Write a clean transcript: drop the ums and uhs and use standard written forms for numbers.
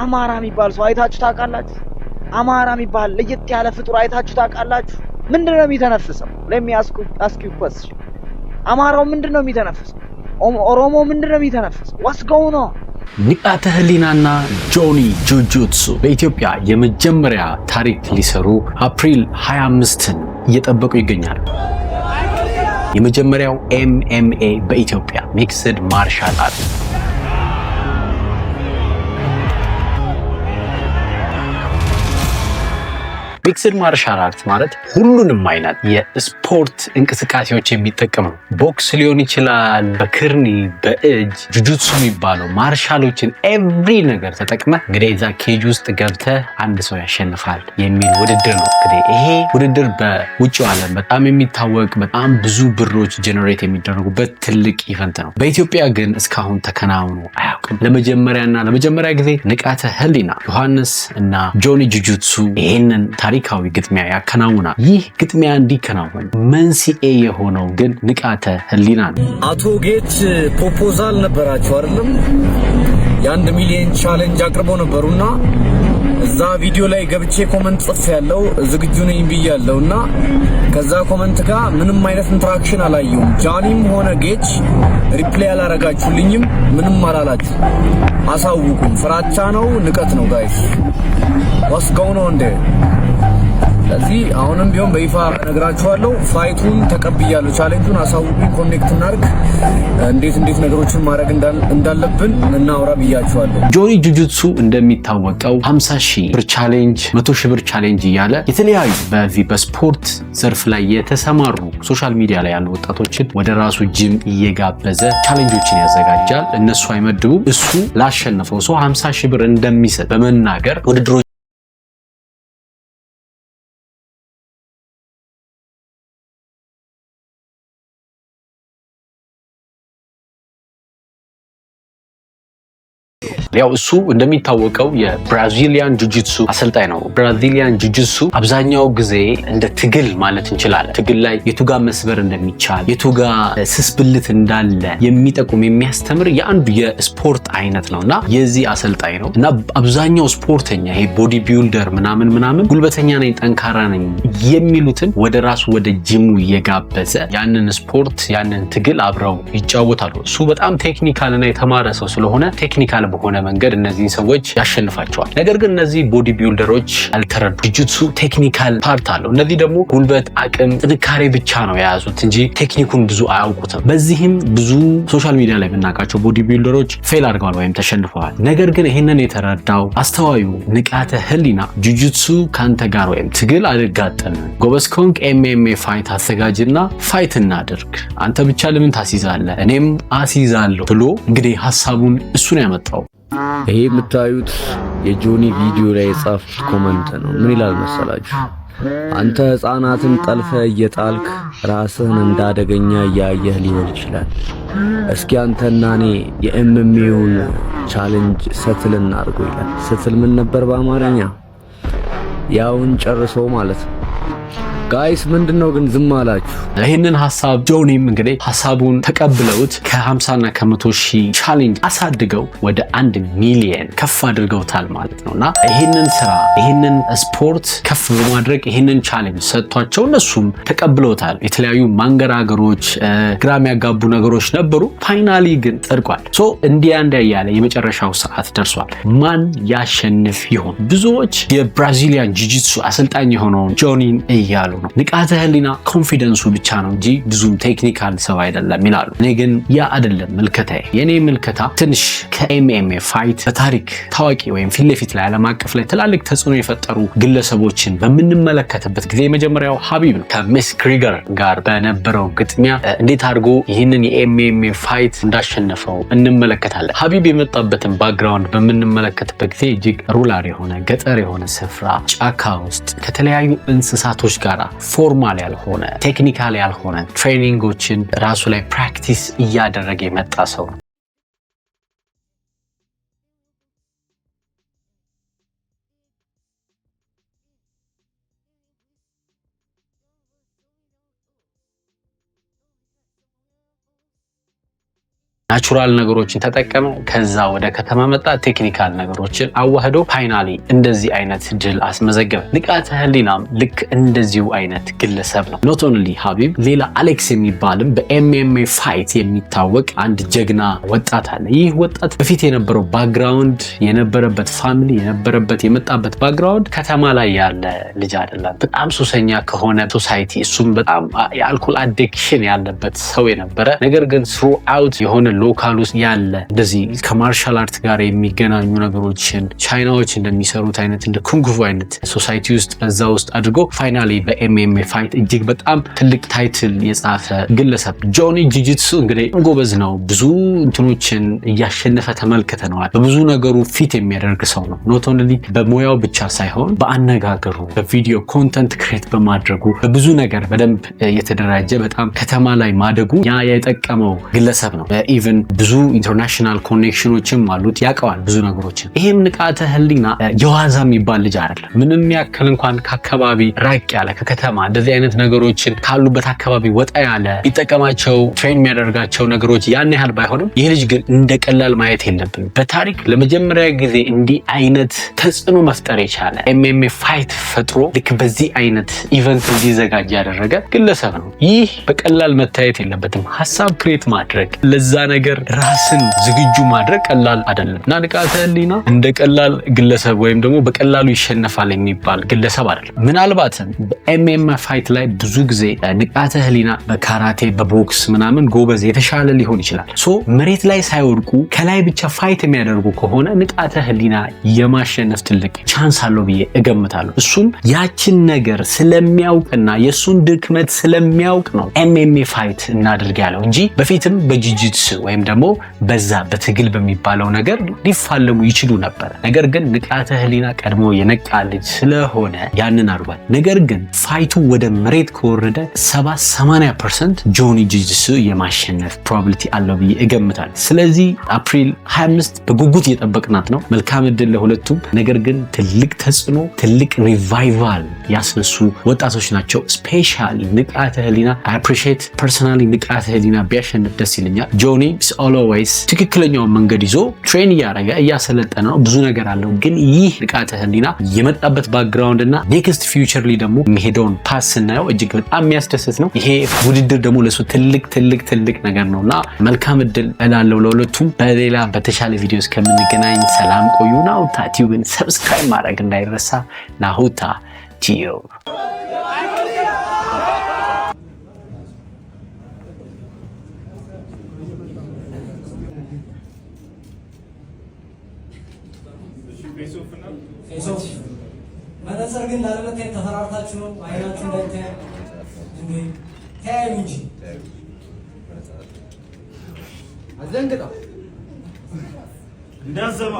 አማራ የሚባል ሰው አይታችሁ ታውቃላችሁ? አማራ የሚባል ለየት ያለ ፍጡር አይታችሁ ታውቃላችሁ? ምንድነው የሚተነፍሰው? አስክ ዩ question አማራው ምንድነው የሚተነፍሰው? ኦሮሞ ምንድነው የሚተነፍሰው? what's going on? ንቃተ ህሊናና ጆኒ ጁጁትሱ በኢትዮጵያ የመጀመሪያ ታሪክ ሊሰሩ አፕሪል 25ን እየጠበቁ ይገኛሉ። የመጀመሪያው MMA በኢትዮጵያ ሚክስድ ማርሻል አርት ሚክስድ ማርሻል አርት ማለት ሁሉንም አይነት የስፖርት እንቅስቃሴዎች የሚጠቀም ነው። ቦክስ ሊሆን ይችላል፣ በክርኒ በእጅ ጁጁትሱ የሚባለው ማርሻሎችን ኤቭሪ ነገር ተጠቅመ እንግዲህ እዛ ኬጅ ውስጥ ገብተ አንድ ሰው ያሸንፋል የሚል ውድድር ነው። እንግዲህ ይሄ ውድድር በውጭው ዓለም በጣም የሚታወቅ በጣም ብዙ ብሮች ጀነሬት የሚደረጉበት ትልቅ ኢቨንት ነው። በኢትዮጵያ ግን እስካሁን ተከናውኖ አያውቅም። ለመጀመሪያ ጊዜ ንቃተ ህሊና ዮሐንስ እና ጆኒ ጁጁትሱ ይሄንን ታሪካዊ ግጥሚያ ያከናውናል። ይህ ግጥሚያ እንዲከናወን መንስኤ የሆነው ግን ንቃተ ህሊና ነው። አቶ ጌች ፕሮፖዛል ነበራቸው አይደለም? የ1 ሚሊዮን ቻሌንጅ አቅርቦ ነበሩና እዛ ቪዲዮ ላይ ገብቼ ኮመንት ጽፍ ያለው ዝግጁ ነኝ ብያለሁና ከዛ ኮመንት ጋር ምንም አይነት ኢንተራክሽን አላየሁም። ጃኒም ሆነ ጌች ሪፕላይ አላረጋችሁልኝም፣ ምንም አላላችሁ። አሳውቁኝ። ፍራቻ ነው ንቀት ነው ጋይስ? what's going on there? ስለዚህ አሁንም ቢሆን በይፋ ነግራችኋለሁ። ፋይቱን ተቀብያለሁ። ቻሌንጁን አሳውቁኝ። ኮኔክት እናርግ። እንዴት ነገሮችን ማድረግ እንዳለብን እናውራ ብያችኋለሁ። ጆኒ ጁጁትሱ እንደሚታወቀው 50,000 ብር ቻሌንጅ፣ 100,000 ብር ቻሌንጅ እያለ የተለያዩ በዚህ በስፖርት ዘርፍ ላይ የተሰማሩ ሶሻል ሚዲያ ላይ ያሉ ወጣቶችን ወደ ራሱ ጂም እየጋበዘ ቻሌንጆችን ያዘጋጃል። እነሱ አይመድቡ፣ እሱ ላሸነፈው ሰው 50,000 ብር እንደሚሰጥ በመናገር ውድድሮች ያው እሱ እንደሚታወቀው የብራዚሊያን ጁጁትሱ አሰልጣኝ ነው። ብራዚሊያን ጁጁትሱ አብዛኛው ጊዜ እንደ ትግል ማለት እንችላለን። ትግል ላይ የቱጋ መስበር እንደሚቻል የቱጋ ስስብልት እንዳለ የሚጠቁም የሚያስተምር የአንዱ የስፖርት አይነት ነውና የዚህ አሰልጣኝ ነው እና አብዛኛው ስፖርተኛ ይሄ ቦዲ ቢልደር ምናምን ጉልበተኛ ነኝ ጠንካራ ነኝ የሚሉትን ወደ ራሱ ወደ ጂሙ እየጋበዘ ያንን ስፖርት ያንን ትግል አብረው ይጫወታሉ። እሱ በጣም ቴክኒካል እና የተማረ ሰው ስለሆነ ቴክኒካል በሆነ መንገድ እነዚህን ሰዎች ያሸንፋቸዋል። ነገር ግን እነዚህ ቦዲ ቢልደሮች አልተረዱ። ጁጁትሱ ቴክኒካል ፓርት አለው። እነዚህ ደግሞ ጉልበት፣ አቅም፣ ጥንካሬ ብቻ ነው የያዙት እንጂ ቴክኒኩን ብዙ አያውቁትም። በዚህም ብዙ ሶሻል ሚዲያ ላይ የምናውቃቸው ቦዲ ቢልደሮች ፌል አድርገዋል ወይም ተሸንፈዋል። ነገር ግን ይህንን የተረዳው አስተዋዩ ንቃተ ህሊና ጁጁትሱ ካንተ ጋር ወይም ትግል አልጋጠምም፣ ጎበዝ ከሆንክ MMA ፋይት አዘጋጅና ፋይት እናድርግ፣ አንተ ብቻ ለምን ታስይዛለህ እኔም አስይዛለሁ ብሎ እንግዲህ ሐሳቡን እሱን ያመጣው። ይሄ የምታዩት የጆኒ ቪዲዮ ላይ የጻፉት ኮመንት ነው። ምን ይላል መሰላችሁ? አንተ ህፃናትን ጠልፈ እየጣልክ ራስህን እንዳደገኛ እያየህ ሊሆን ይችላል። እስኪ አንተና እኔ የኤምኤምኤውን ቻሌንጅ ሰትል እናድርገው ይላል። ሰትል ምን ነበር በአማርኛ? ያውን ጨርሶ ማለት ነው። ጋይስ ምንድነው ግን ዝም አላችሁ? ይህንን ሐሳብ ጆኒም እንግዲህ ሐሳቡን ተቀብለውት ከ50 እና ከ100,000 ቻሌንጅ አሳድገው ወደ 1 ሚሊዮን ከፍ አድርገውታል ማለት ነውና ይህንን ስራ ይህንን ስፖርት ከፍ በማድረግ ይህንን ቻሌንጅ ሰጥቷቸው እነሱም ተቀብለውታል። የተለያዩ ማንገራገሮች ግራም ያጋቡ ነገሮች ነበሩ። ፋይናሊ ግን ጸድቋል። ሶ እንዲያ ያለ የመጨረሻው ሰዓት ደርሷል። ማን ያሸንፍ ይሆን? ብዙዎች የብራዚሊያን ጁጁትሱ አሰልጣኝ የሆነውን ጆኒን እያሉ ንቃተ ህሊና ኮንፊደንሱ ብቻ ነው እንጂ ብዙም ቴክኒካል ሰው አይደለም ይላሉ። እኔ ግን ያ አይደለም ምልከታዬ። የኔ ምልከታ ትንሽ ከኤምኤምኤ ፋይት በታሪክ ታዋቂ ወይም ፊት ለፊት ላይ ዓለም አቀፍ ላይ ትላልቅ ተጽዕኖ የፈጠሩ ግለሰቦችን በምንመለከትበት ጊዜ የመጀመሪያው ሀቢብ ነው። ከሚስ ግሪገር ጋር በነበረው ግጥሚያ እንዴት አድርጎ ይህንን የኤምኤምኤ ፋይት እንዳሸነፈው እንመለከታለን። ሀቢብ የመጣበትን ባክግራውንድ በምንመለከትበት ጊዜ እጅግ ሩላር የሆነ ገጠር የሆነ ስፍራ ጫካ ውስጥ ከተለያዩ እንስሳቶች ጋር ፎርማል ያልሆነ ቴክኒካል ያልሆነ ትሬኒንጎችን ራሱ ላይ ፕራክቲስ እያደረገ የመጣ ሰው ነው። ናቹራል ነገሮችን ተጠቀመ። ከዛ ወደ ከተማ መጣ። ቴክኒካል ነገሮችን አዋህዶ ፋይናሊ እንደዚህ አይነት ድል አስመዘገበ። ንቃተ ህሊናም ልክ እንደዚሁ አይነት ግለሰብ ነው። ኖት ኦንሊ ሀቢብ፣ ሌላ አሌክስ የሚባልም በኤምኤምኤ ፋይት የሚታወቅ አንድ ጀግና ወጣት አለ። ይህ ወጣት በፊት የነበረው ባክግራውንድ የነበረበት ፋሚሊ የነበረበት የመጣበት ባክግራውንድ ከተማ ላይ ያለ ልጅ አይደለም። በጣም ሱሰኛ ከሆነ ሶሳይቲ እሱም በጣም የአልኮል አዲክሽን ያለበት ሰው የነበረ ነገር ግን ስሩ አውት የሆነ ሎካል ውስጥ ያለ እንደዚህ ከማርሻል አርት ጋር የሚገናኙ ነገሮችን ቻይናዎች እንደሚሰሩት አይነት እንደ ኩንግፉ አይነት ሶሳይቲ ውስጥ በዛ ውስጥ አድርጎ ፋይናሊ በኤምኤምኤ ፋይት እጅግ በጣም ትልቅ ታይትል የጻፈ ግለሰብ ጆኒ ጂጂትሱ እንግዲህ ጎበዝ ነው። ብዙ እንትኖችን እያሸነፈ ተመልክተነዋል። በብዙ ነገሩ ፊት የሚያደርግ ሰው ነው። ኖት ኦንሊ በሙያው ብቻ ሳይሆን በአነጋገሩ፣ በቪዲዮ ኮንተንት ክሬት በማድረጉ በብዙ ነገር በደንብ የተደራጀ በጣም ከተማ ላይ ማደጉ ያ የጠቀመው ግለሰብ ነው። ኢቭን ብዙ ኢንተርናሽናል ኮኔክሽኖችም አሉት። ያውቀዋል ብዙ ነገሮችን። ይሄም ንቃተ ህሊና የዋዛ የሚባል ልጅ አይደለም። ምንም ያክል እንኳን ከአካባቢ ራቅ ያለ ከከተማ እንደዚህ አይነት ነገሮችን ካሉበት አካባቢ ወጣ ያለ ቢጠቀማቸው ትሬን የሚያደርጋቸው ነገሮች ያን ያህል ባይሆንም ይህ ልጅ ግን እንደ ቀላል ማየት የለብንም። በታሪክ ለመጀመሪያ ጊዜ እንዲህ አይነት ተጽዕኖ መፍጠር የቻለ ኤምኤምኤ ፋይት ፈጥሮ ልክ በዚህ አይነት ኢቨንት እንዲዘጋጅ ያደረገ ግለሰብ ነው። ይህ በቀላል መታየት የለበትም። ሀሳብ ክሬት ማድረግ ለዛ ነገር ራስን ዝግጁ ማድረግ ቀላል አይደለም እና ንቃተ ህሊና እንደ ቀላል ግለሰብ ወይም ደግሞ በቀላሉ ይሸነፋል የሚባል ግለሰብ አይደለም። ምናልባትም በኤምኤምኤ ፋይት ላይ ብዙ ጊዜ ንቃተ ህሊና በካራቴ በቦክስ ምናምን ጎበዝ የተሻለ ሊሆን ይችላል። ሶ መሬት ላይ ሳይወድቁ ከላይ ብቻ ፋይት የሚያደርጉ ከሆነ ንቃተ ህሊና የማሸነፍ ትልቅ ቻንስ አለው ብዬ እገምታለሁ። እሱም ያችን ነገር ስለሚያውቅና የእሱን ድክመት ስለሚያውቅ ነው ኤምኤምኤ ፋይት እናድርግ ያለው እንጂ በፊትም በጂጂትስ ወይም ደግሞ በዛ በትግል በሚባለው ነገር ሊፋለሙ ይችሉ ነበር። ነገር ግን ንቃተ ህሊና ቀድሞ የነቃ ልጅ ስለሆነ ያንን አድርጓል። ነገር ግን ፋይቱ ወደ መሬት ከወረደ 70-80% ጆኒ ጂጂትሱ የማሸነፍ ፕሮባቢሊቲ አለው ብዬ እገምታለሁ። ስለዚህ አፕሪል 25 በጉጉት እየጠበቅናት ነው። መልካም እድል ለሁለቱም። ነገር ግን ትልቅ ተጽዕኖ ትልቅ ሪቫይቫል ያስነሱ ወጣቶች ናቸው። ስፔሻሊ ንቃተ ህሊና አይ አፕሪሺየት ፐርሰናሊ ንቃተ ህሊና ቢያሸንፍ ደስ ይለኛል። ጆኒ ኦልዌይስ ትክክለኛውን መንገድ ይዞ ትሬን እያደረገ እያሰለጠነ ነው። ብዙ ነገር አለው። ግን ይህ ንቃተ ህሊና የመጣበት ባክግራውንድ እና ኔክስት ፊውቸርሊ ደግሞ የሚሄደውን ፓስ ስናየው እጅግ በጣም የሚያስደስት ነው። ይሄ ውድድር ደግሞ ለሱ ትልቅ ነገር ነውና መልካም እድል እላለሁ ለሁለቱም። በሌላ በተሻለ ቪዲዮ እስከምንገናኝ ሰላም ቆዩ። ናሁታ ቲዩብን ሰብስክራይብ ማድረግ እንዳይረሳ። ናሁታ ቲዩብ መነጽር ግን ላለመታየት ተፈራርታችሁ ነው። አይናችሁ እንዳይታይ እንዴ ታያዩ እንጂ አዘንግጣ እንዳዘማ